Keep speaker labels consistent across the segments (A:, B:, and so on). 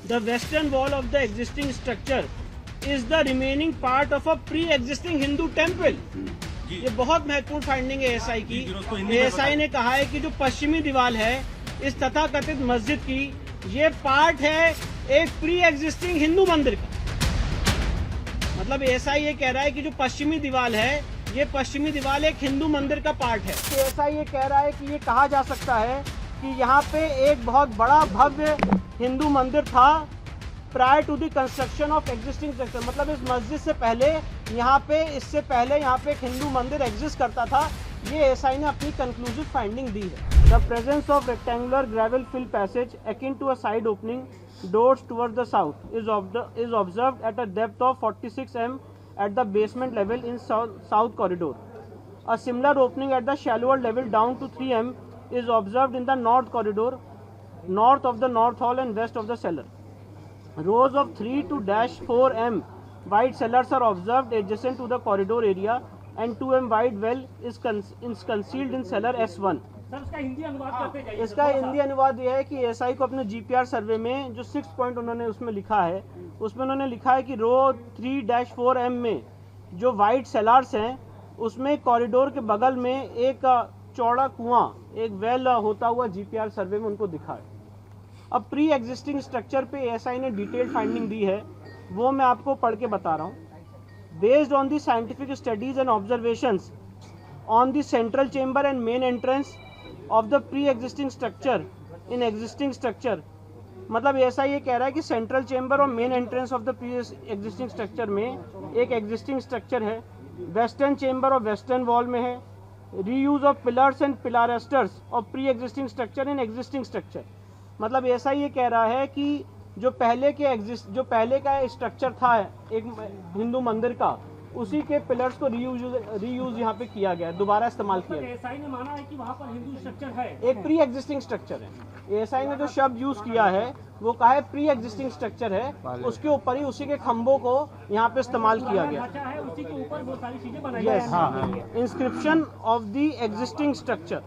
A: the western wall of the existing structure is the remaining part of a pre-existing Hindu temple. ये बहुत महत्वपूर्ण finding है ASI की। ASI ने कहा है कि जो पश्चिमी दीवार है इस तथाकथित मस्जिद की, ये पार्ट है एक प्री एग्जिस्टिंग हिंदू मंदिर का। मतलब एएसआई ये कह रहा है कि जो पश्चिमी दीवार है, ये पश्चिमी दीवार एक हिंदू मंदिर का पार्ट है। एएसआई ये कह रहा है कि ये कहा जा सकता है कि यहाँ पे एक बहुत बड़ा भव्य हिंदू मंदिर था prior to the construction of existing structure. मतलब इस मस्जिद से पहले यहाँ पे, इससे पहले यहाँ पे एक हिंदू मंदिर एग्जिस्ट करता था। ये एएसआई ने अपनी कंक्लूसिव फाइंडिंग दी है। The presence of rectangular gravel fill passage akin to a side opening doors towards the south is observed at a depth of 46 m at the basement level in south corridor. A similar opening at the shallower level down to 3 m is observed in the north corridor, north of the north hall and west of the cellar. Rows of 3 to -4 m wide cellars are observed adjacent to the corridor area, and 2 m wide well is concealed in cellar S1.
B: Sir इसका हिंदी अनुवाद करते जाइए।
A: इसका हिंदी अनुवाद यह है कि ASI को अपने जीपीआर सर्वे में जो 6 पॉइंट उन्होंने उसमें लिखा है, उसमें उन्होंने लिखा है कि रो 3-4 में जो वाइट सेलार्स हैं, उसमें कॉरिडोर के बगल में एक चौड़ा कुआं, एक वेल होता हुआ जीपीआर सर्वे में उनको दिखा है। अब प्री एग्जिस्टिंग स्ट्रक्चर पे एएसआई ने डिटेल्ड फाइंडिंग दी है, वो मैं आपको पढ़ के बता रहा हूँ। Based on the scientific studies and observations on the central chamber and main entrance of the pre existing structure in existing structure. मतलब ऐसा ये कह रहा है कि सेंट्रल चेंबर और main entrance of the pre existing structure में एक एग्जिस्टिंग स्ट्रक्चर है। वेस्टर्न चेंबर और वेस्टर्न वॉल में है। Reuse of pillars and pilasters of pre existing structure in existing structure. मतलब ऐसा ये कह रहा है कि जो पहले का स्ट्रक्चर था एक हिंदू मंदिर का, उसी के पिलर्स को रीयूज यहाँ पे किया गया, दोबारा इस्तेमाल किया गया।
B: एएसआई ने माना है कि वहाँ पर हिंदू स्ट्रक्चर है,
A: एक प्री एग्जिस्टिंग स्ट्रक्चर है। एएसआई ने जो शब्द यूज किया है वो कहा है प्री एग्जिस्टिंग स्ट्रक्चर है, उसके ऊपर ही उसी के खंभों को यहाँ पे इस्तेमाल किया गया।
B: है उसी के ऊपर बहुत सारी चीजें बनाई
A: गई। Inscription of the existing structure,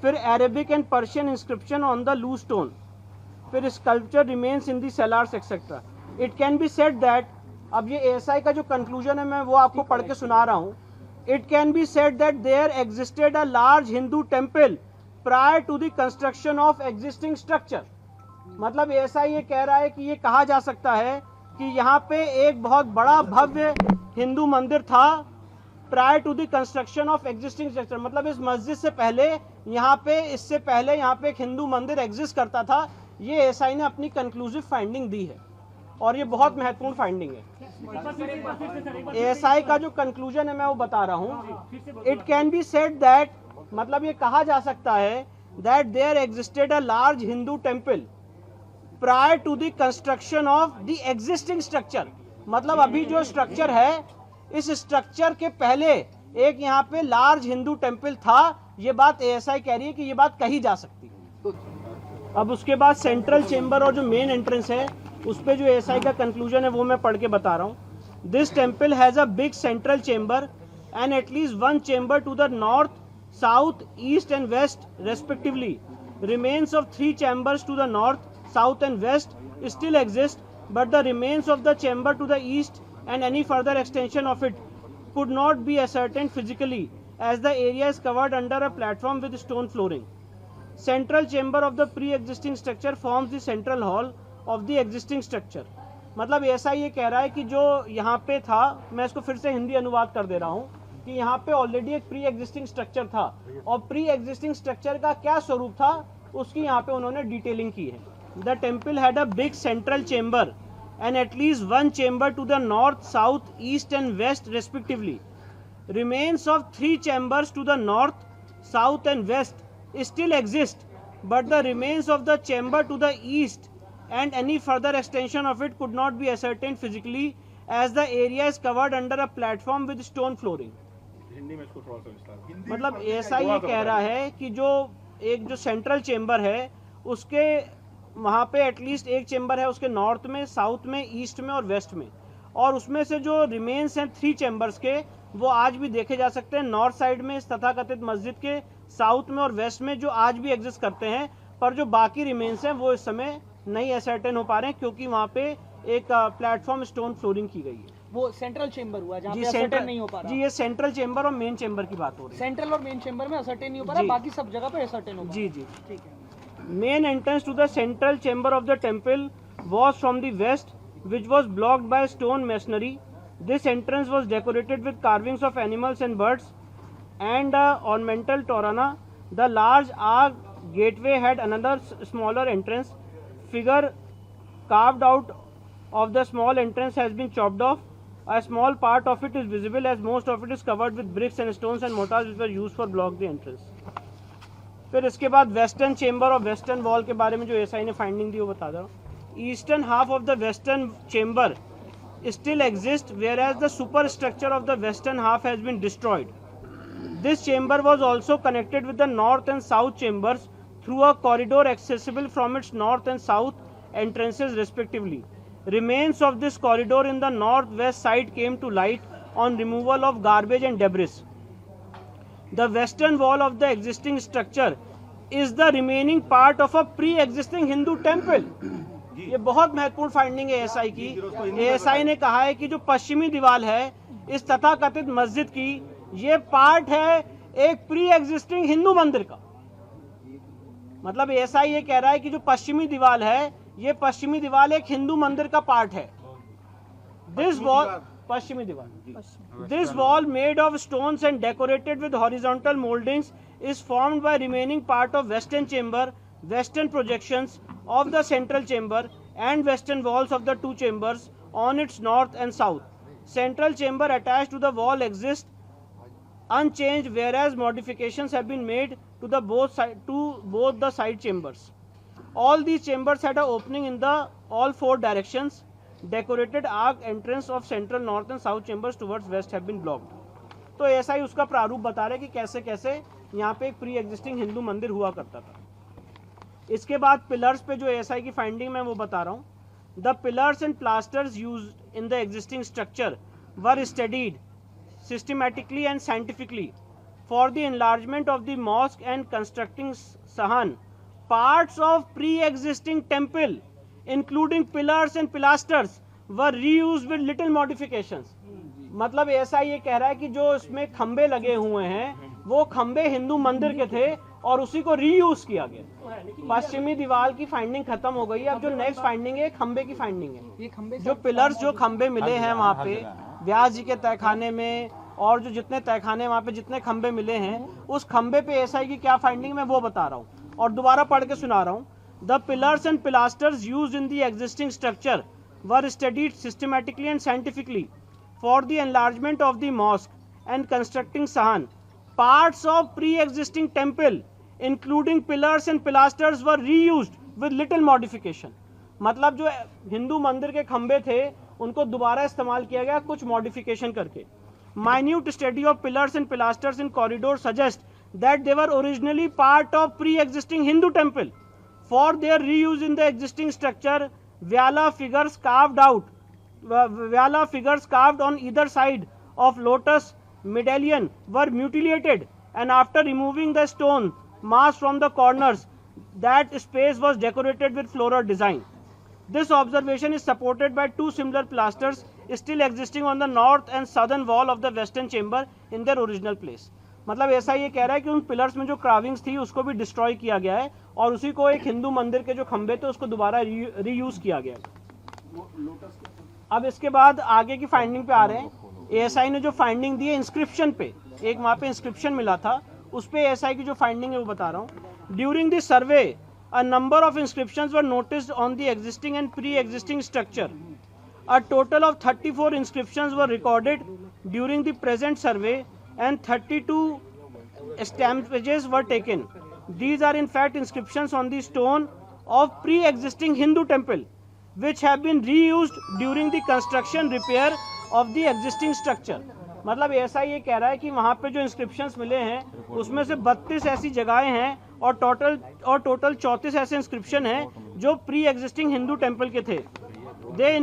A: फिर Arabic and Persian inscription on the loose stone, फिर sculpture remains in the cellars etcetera. It can be said that, अब ये एएसआई का जो कंक्लूजन है मैं वो आपको पढ़ के सुना रहा हूँ। It can be said that there existed a large Hindu temple prior to the construction of existing structure. मतलब एएसआई ये कह रहा है कि ये कहा जा सकता है कि यहाँ पे एक बहुत बड़ा भव्य हिंदू मंदिर था prior to the construction of existing structure. मतलब इस मस्जिद से पहले यहाँ पे, इससे पहले यहाँ पे एक हिंदू मंदिर एग्जिस्ट करता था। ये एएसआई ने अपनी कंक्लूसिव फाइंडिंग दी है और ये बहुत महत्वपूर्ण फाइंडिंग है। एएसआई का जो कंक्लूजन है मैं वो बता रहा हूँ। It can be said that, मतलब ये कहा जा सकता है that there existed a large Hindu temple prior to the construction of the existing structure. मतलब अभी जो स्ट्रक्चर है, इस स्ट्रक्चर के पहले एक यहाँ पे लार्ज हिंदू टेम्पल था। ये बात एएसआई कह रही है कि ये बात कही जा सकती है। अब उसके बाद सेंट्रल चेंबर और जो मेन एंट्रेंस है उस पे जो एएसआई का कंक्लूजन है वो मैं पढ़ के बता रहा हूँ। This temple has a big central chamber and at least one chamber to the north, south, east and west respectively. Remains of 3 chambers to the north, south and west still exist, but the remains of the chamber to the east and any further extension of it could not be ascertained physically as the area is covered under a platform with stone flooring. Central chamber of the pre-existing structure forms the central hall of the existing structure. मतलब ऐसा ये कह रहा है कि जो यहाँ पे था, मैं इसको फिर से हिंदी अनुवाद कर दे रहा हूँ कि यहाँ पे ऑलरेडी एक प्री एग्जिस्टिंग स्ट्रक्चर था और प्री एग्जिस्टिंग स्ट्रक्चर का क्या स्वरूप था उसकी यहाँ पे उन्होंने डिटेलिंग की है। The temple had a big central chamber and at least one chamber to the north, south, east and west respectively. Remains of 3 chambers to the north, south and west still exist, but the remains of the chamber to the east and any further extension of it could not be ascertained physically as the area is covered under a platform with stone flooring. मतलब ऐसा ये कह रहा है कि जो central chamber है उसके वहाँ पे एटलीस्ट एक चेंबर है उसके नॉर्थ में, साउथ में, ईस्ट में और वेस्ट में, और उसमें से जो रिमेन्स हैं 3 चेंबर्स के वो आज भी देखे जा सकते हैं नॉर्थ साइड में इस तथाकथित मस्जिद के, साउथ में और वेस्ट में जो आज भी एग्जिस्ट करते हैं, पर जो बाकी रिमेन्स हैं वो इस समय नहीं एसर्टेन हो पा रहे हैं क्योंकि वहाँ पे एक प्लेटफॉर्म स्टोन फ्लोरिंग की गई है।
C: वो सेंट्रल चेंबर हुआ जहाँ
A: जी
C: पे असर्टेन
A: सेंट्रल
C: नहीं हो पा रहा।
A: जी, ये सेंट्रल चेंबर और मेन चेंबर की बात हो रही है।
C: सेंट्रल और मेन चेंबर में असर्टेन नहीं हो पा रहा,
A: जी।
C: बाकी सब जगह पे असर्टेन हो पा
A: जी जी।
C: रहा। ठीक है।
A: Main entrance to the central chamber of the temple was from the west, which was blocked by stone masonry. This entrance was decorated with carvings of animals and birds and ornamental torana. The large arch gateway had another smaller entrance. Figure carved out of the small entrance has been chopped off. A small part of it is visible as most of it is covered with bricks and stones and mortars which were used for block the entrance. फिर इसके बाद western chamber और western wall के बारे में जो SI ने finding दी वो बता दो। Eastern half of the western chamber still exist whereas the superstructure of the western half has been destroyed. This chamber was also connected with the north and south chambers through a corridor accessible from its north and south entrances respectively. Remains of this corridor in the northwest side came to light on removal of garbage and debris. The western wall of the existing structure is the remaining part of a pre-existing Hindu temple. ये बहुत महत्वपूर्ण finding है ASI की। ASI ने कहा है कि जो पश्चिमी दीवार है इस तथाकथित मस्जिद की, ये पार्ट है एक प्री एग्जिस्टिंग हिंदू मंदिर का। मतलब एएसआई ये कह रहा है कि जो पश्चिमी दीवार है, ये पश्चिमी दीवार एक हिंदू मंदिर का पार्ट है। दिस वॉल पश्चिमी दीवार, this wall made of stones and decorated with horizontal mouldings is formed by remaining part of western chamber, western projections of the central chamber and western walls of the two chambers on its north and south. Central chamber attached to the wall exists unchanged, whereas modifications have been made to both the side chambers. All these chambers had an opening in the all four directions. Decorated arc entrance of central, north and south chambers towards west have been blocked. तो ऐसा ही उसका प्रारूप बता रहे कि कैसे कैसे यहाँ पे एक प्री एग्जिस्टिंग हिंदू मंदिर हुआ करता था। इसके बाद पिलर्स पे जो एएसआई की फाइंडिंग मैं वो बता रहा हूँ। The pillars and plasters used in the existing structure were studied systematically and scientifically for the enlargement of the mosque and constructing sahn parts of pre existing temple including pillars and pilasters were reused with little modifications. मतलब ऐसा ये कह रहा है कि जो इसमें खंबे लगे हुए हैं वो खंबे हिंदू मंदिर के थे और उसी को रीयूज किया गया। पश्चिमी दीवार की फाइंडिंग खत्म हो गई है। अब जो नेक्स्ट फाइंडिंग है खंबे की फाइंडिंग है।
C: ये खंबे
A: जो पिलर्स जो खंबे मिले हैं वहाँ पे व्यास जी के तहखाने में और जो जितने तहखाने वहाँ पे जितने खंबे मिले हैं उस खंबे पे एसआई की क्या फाइंडिंग मैं वो बता रहा हूँ और दोबारा पढ़ के सुना रहा हूँ। The pillars and pilasters used in the existing structure were studied systematically and scientifically for the enlargement of the mosque and constructing sahan. Parts of pre-existing temple including pillars and pilasters were reused with little modification. मतलब जो हिंदू मंदिर के खंबे थे उनको दोबारा इस्तेमाल किया गया कुछ मॉडिफिकेशन करके। Minute study of pillars and pilasters in corridor suggests that they were originally part of pre-existing Hindu temple. For their reuse in the existing structure, Vyala figures carved on either side of lotus medallion were mutilated, and after removing the stone mass from the corners, that space was decorated with floral design. This observation is supported by two similar pilasters still existing on the north and southern wall of the western chamber in their original place. मतलब ऐसा ये कह रहा है कि उन pillars में जो क्राविंग्स थी उसको भी डिस्ट्रॉय किया गया है और उसी को एक हिंदू मंदिर के जो खंबे थे उसको दोबारा रीयूज किया गया है। अब इसके बाद आगे की फाइंडिंग पे आ रहे हैं। एएसआई ने जो फाइंडिंग दी है इंस्क्रिप्शन पे, एक वहाँ पे इंस्क्रिप्शन मिला था, उस पे एएसआई की जो फाइंडिंग है वो बता रहा हूँ। During this survey a number of inscriptions were noticed on the existing and pre existing structure. A total of 34 inscriptions were recorded during the present survey and 32 stampages were taken. These are in fact inscriptions on the stone of pre-existing Hindu temple, which have been reused during the construction repair of the existing structure. मतलब ऐसा ये कह रहा है कि वहाँ पे जो इंस्क्रिप्शंस मिले हैं उसमें से 32 ऐसी जगहें हैं और टोटल 34 ऐसे इंस्क्रिप्शन हैं जो प्री एग्जिस्टिंग हिंदू टेम्पल के थे। They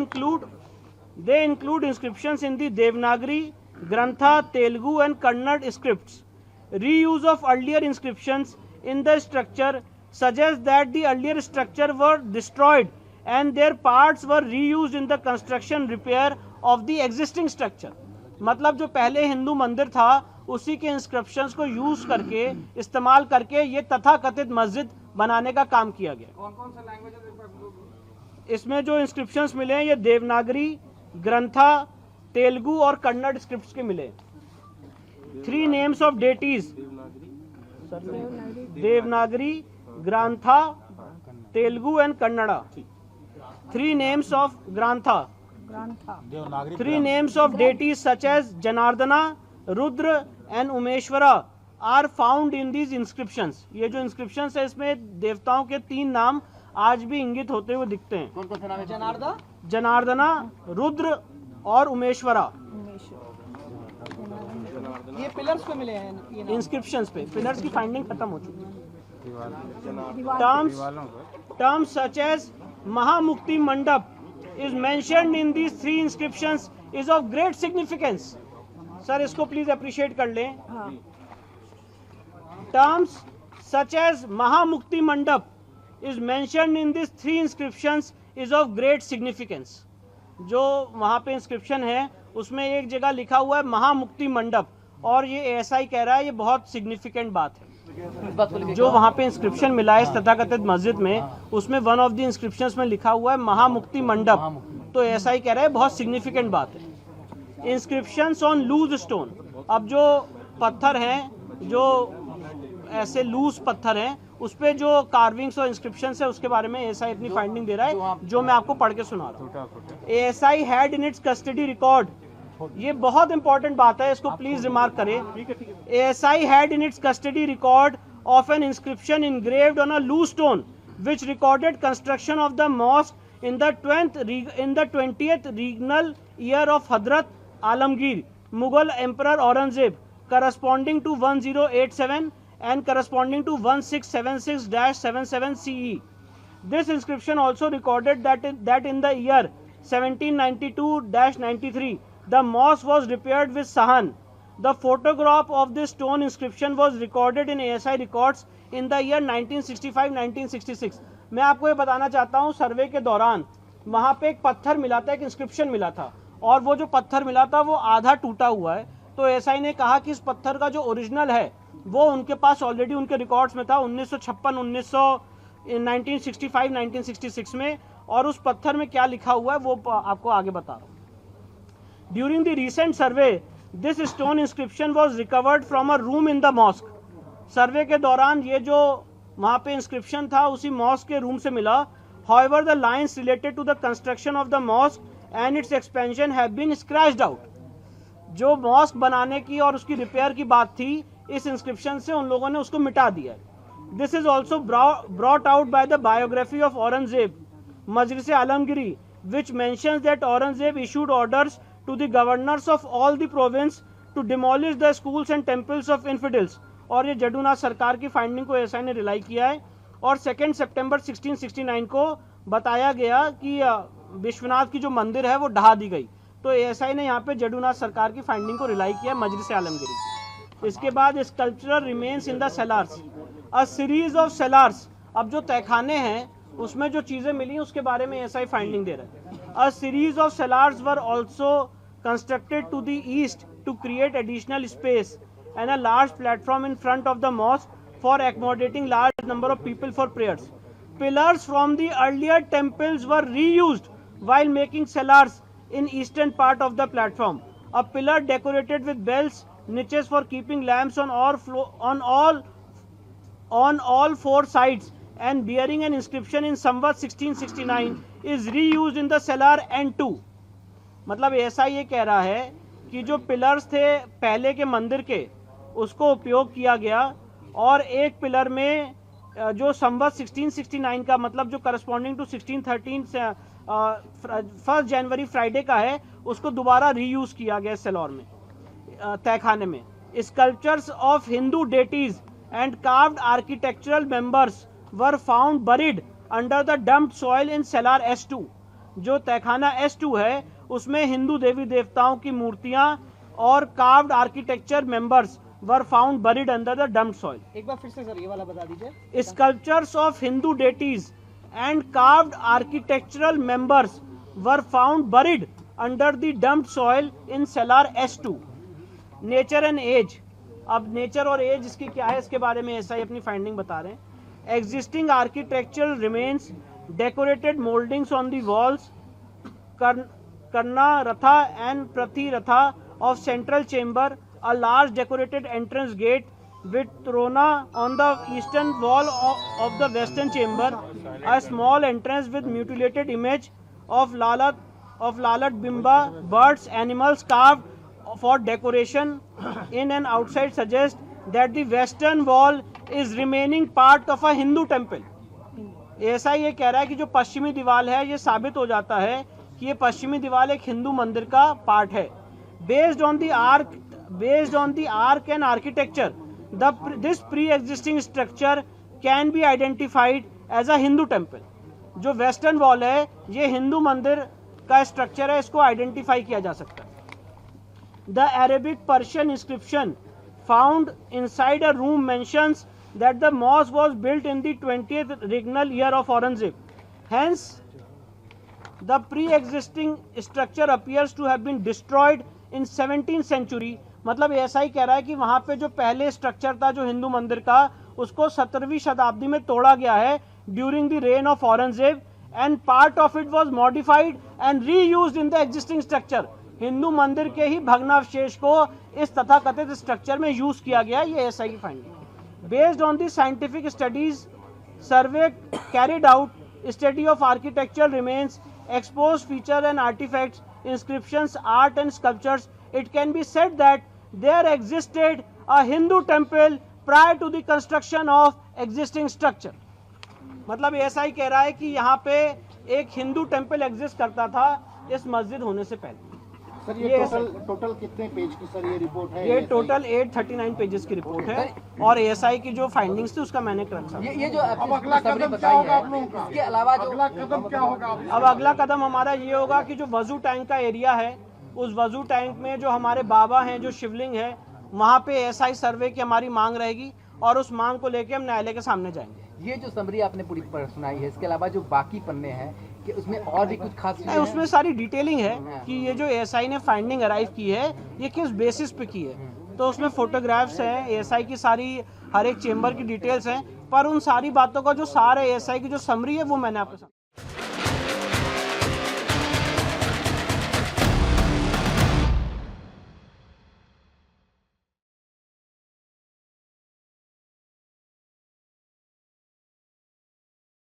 A: include inscriptions in the Devanagari, Grantha, Telugu and Kannada scripts. Reuse of earlier inscriptions in the structure suggests that the earlier structure were destroyed and their parts were reused in the construction repair of the existing structure. मतलब जो पहले हिंदू मंदिर था उसी के inscriptions को use करके इस्तेमाल करके ये तथाकथित मस्जिद बनाने का काम किया गया. कौन-कौन सा लैंग्वेज इसमें जो इंस्क्रिप्शंस मिले हैं ये देवनागरी, ग्रंथा, तेलुगु और कन्नड़ स्क्रिप्ट्स के मिले. 3 names of deities, Devanagari, Grantha, Telugu and Kannada. 3 names of Grantha, 3 names of deities such as Janardana, Rudra and Umeshwara are found in these inscriptions. ये जो inscriptions है इसमें देवताओं के 3 नाम आज भी इंगित होते हुए दिखते हैं.
C: कौन कौन सा नाम है?
A: जनार्दना, रुद्र और उमेश्वरा.
C: ये पिलर्स पे मिले हैं, ये
A: इंस्क्रिप्शंस पे. पिलर्स की फाइंडिंग खत्म हो चुकी है. टर्म्स सच एज महामुक्ति मंडप is mentioned in these 3 inscriptions is of great significance. Sir इसको प्लीज अप्रिशिएट कर लें. Terms such as महामुक्ति मंडप is mentioned in these 3 inscriptions is of great significance. जो वहाँ पे इंस्क्रिप्शन है उसमें एक जगह लिखा हुआ है महामुक्ति मंडप और ये ऐसा ही कह रहा है. ये बहुत सिग्निफिकेंट बात है. जो वहाँ पे इंस्क्रिप्शन मिला है इस तथाकथित मस्जिद में उसमें वन ऑफ द इंस्क्रिप्शंस में लिखा हुआ है महामुक्ति मंडप. तो ऐसा ही कह रहा है, बहुत सिग्निफिकेंट बात है. Inscriptions on loose stone. अब जो पत्थर हैं जो ऐसे लूज पत्थर हैं उस पे जो कार्विंग्स और इंस्क्रिप्शंस है उसके बारे में एएसआई अपनी फाइंडिंग दे रहा है जो मैं आपको पढ़ के सुना रहा हूँ. ASI had in its custody record. ये बहुत इंपॉर्टेंट बात है, इसको प्लीज रिमार्क करें. ASI had in its custody record of an inscription engraved on a loose stone which recorded construction of the mosque in the 20th regnal year of Hadrat Alamgir, Mughal Emperor Aurangzeb, corresponding to 1087 and corresponding to 1676-77 CE. This inscription also recorded that in the year 1792-93 the mosque was repaired with sahan. The photograph of this stone inscription was recorded in ASI records in the year 1965-1966. मैं आपको ये बताना चाहता हूँ सर्वे के दौरान वहाँ पे एक पत्थर मिला था, एक इंस्क्रिप्शन मिला था और वो जो पत्थर मिला था वो आधा टूटा हुआ है. तो एसआई ने कहा कि इस पत्थर का जो ओरिजिनल है वो उनके पास ऑलरेडी उनके रिकॉर्ड्स में था 1965-1966 में. और उस पत्थर में क्या लिखा हुआ है वो आपको आगे बता रहा हूँ. During the recent survey this stone inscription was recovered from a room in the mosque. Survey के दौरान ये जो वहाँ पे इंस्क्रिप्शन था उसी मॉस्क के रूम से मिला. However the lines related to the construction of the mosque and its expansion have been scratched out. जो मॉस्क बनाने की और उसकी रिपेयर की बात थी इस इंस्क्रिप्शन से उन लोगों ने उसको मिटा दिया. This is also brought out by the biography of Aurangzeb Majlis Alamgiri which mentions that Aurangzeb issued orders to the governors of all the province to demolish the schools and temples of infidels. और ये जडूनाथ सरकार की finding को SI ने rely किया है. और 2 सितंबर 1669 को बताया गया कि विश्वनाथ की जो मंदिर है वो ढहा दी गई. तो एसआई ने यहाँ पे जडूनाथ सरकार की फाइंडिंग को रिलाई किया मजलिस आलमगिरी. इसके बाद sculptural remains in the cellars, a series of cellars. अब जो तहखाने हैं उसमें जो चीजें मिली उसके बारे में एसआई फाइंडिंग दे रहा है. A series of cellars were also constructed to the east to create additional space and a large platform in front of the mosque for accommodating large number of people for prayers. Pillars from the earlier temples were reused while making cellars in eastern part of the platform. A pillar decorated with bells, niches for keeping lamps on all 4 sides and bearing an inscription in Samvat 1669 is reused in the cellar N2. मतलब ऐसा ये कह रहा है कि जो pillars थे पहले के मंदिर के उसको उपयोग किया गया और एक पिलर में जो संवत 1669 का मतलब जो करस्पॉन्डिंग टू 1613 1 जनवरी फ्राइडे का है उसको दोबारा रीयूज किया गया सेलौर में तहखाने में. Sculptures of Hindu deities and carved architectural members were found buried under the dumped soil in cellar S2. जो तहखाना S2 है उसमें हिंदू देवी देवताओं की मूर्तियां और carved architecture members were found buried under the dumped soil.
C: एक बार फिर से सर ये वाला बता दीजिए.
A: Sculptures of Hindu deities and carved architectural members were found buried under the dumped soil in cellar S2. Nature and age. अब nature और as इसकी क्या है, इसके बारे में ऐसा ही अपनी फाइंडिंग बता रहे हैं. Existing architectural remains, decorated mouldings on the walls, karna ratha and prati ratha of central chamber, a large decorated entrance gate with Trona on the eastern wall of the western chamber, a small entrance with mutilated image of Lalat Bimba, birds, animals carved for decoration in and outside suggests that the western wall is remaining part of a Hindu temple. ऐसा ये कह रहा है कि जो पश्चिमी दीवार है ये साबित हो जाता है कि ये पश्चिमी दीवार एक हिंदू मंदिर का पार्ट है. Based on the arc and architecture, this pre-existing structure can be identified as a Hindu temple. जो वेस्टर्न वॉल है ये हिंदू मंदिर का स्ट्रक्चर है, इसको आइडेंटिफाई किया जा सकता है. The Arabic Persian inscription found inside a room mentions that the mosque was built in the 20th regnal year of Aurangzeb. Hence, the pre-existing structure appears to have been destroyed in 17th century. मतलब ऐसा ही कह रहा है कि वहाँ पे जो पहले स्ट्रक्चर था जो हिंदू मंदिर का, उसको 17वीं शताब्दी में तोड़ा गया है during the rain of Aurangzeb, and part of it was modified and reused in the existing structure. Hindu मंदिर के ही भग्नावशेष को इस तथाकथित स्ट्रक्चर में यूज किया गया. ये ऐसा की finding. Based on the scientific studies survey carried out, study of architectural remains, exposed feature and artifacts, inscriptions, art and sculptures, it can be said that there existed a Hindu temple prior to the construction of existing structure. मतलब ऐसा ही कह रहा है कि यहाँ पे एक Hindu temple exist करता था इस मस्जिद होने से पहले.
D: सर ये टोटल कितने पेज की सर ये रिपोर्ट है?
A: ये टोटल 839 पेजेस की रिपोर्ट है और एएसआई की जो फाइंडिंग्स थी उसका मैंने रखा.
E: ये जो अब अगला कदम क्या होगा आप लोगों का? इसके अलावा जो
D: अगला कदम क्या होगा?
A: अब अगला कदम हमारा ये होगा कि जो वजू टैंक का एरिया है, उस वजू टैंक में जो हमारे बाबा हैं, जो शिवलिंग है, वहाँ पे एएसआई सर्वे की हमारी मांग रहेगी और उस मांग को लेके हम न्यायालय के सामने जाएंगे.
E: ये जो समरी आपने पूरी सुनाई है, इसके अलावा जो बाकी पन्ने हैं कि उसमें और भी कुछ खास
A: नहीं, उसमें सारी डिटेलिंग है कि ये जो एएसआई ने फाइंडिंग अराइव की है ये किस बेसिस पे की है. तो उसमें फोटोग्राफ्स हैं, एएसआई की सारी हर एक चेंबर की डिटेल्स हैं, पर उन सारी बातों का जो सारे एएसआई की जो समरी है वो मैंने आपको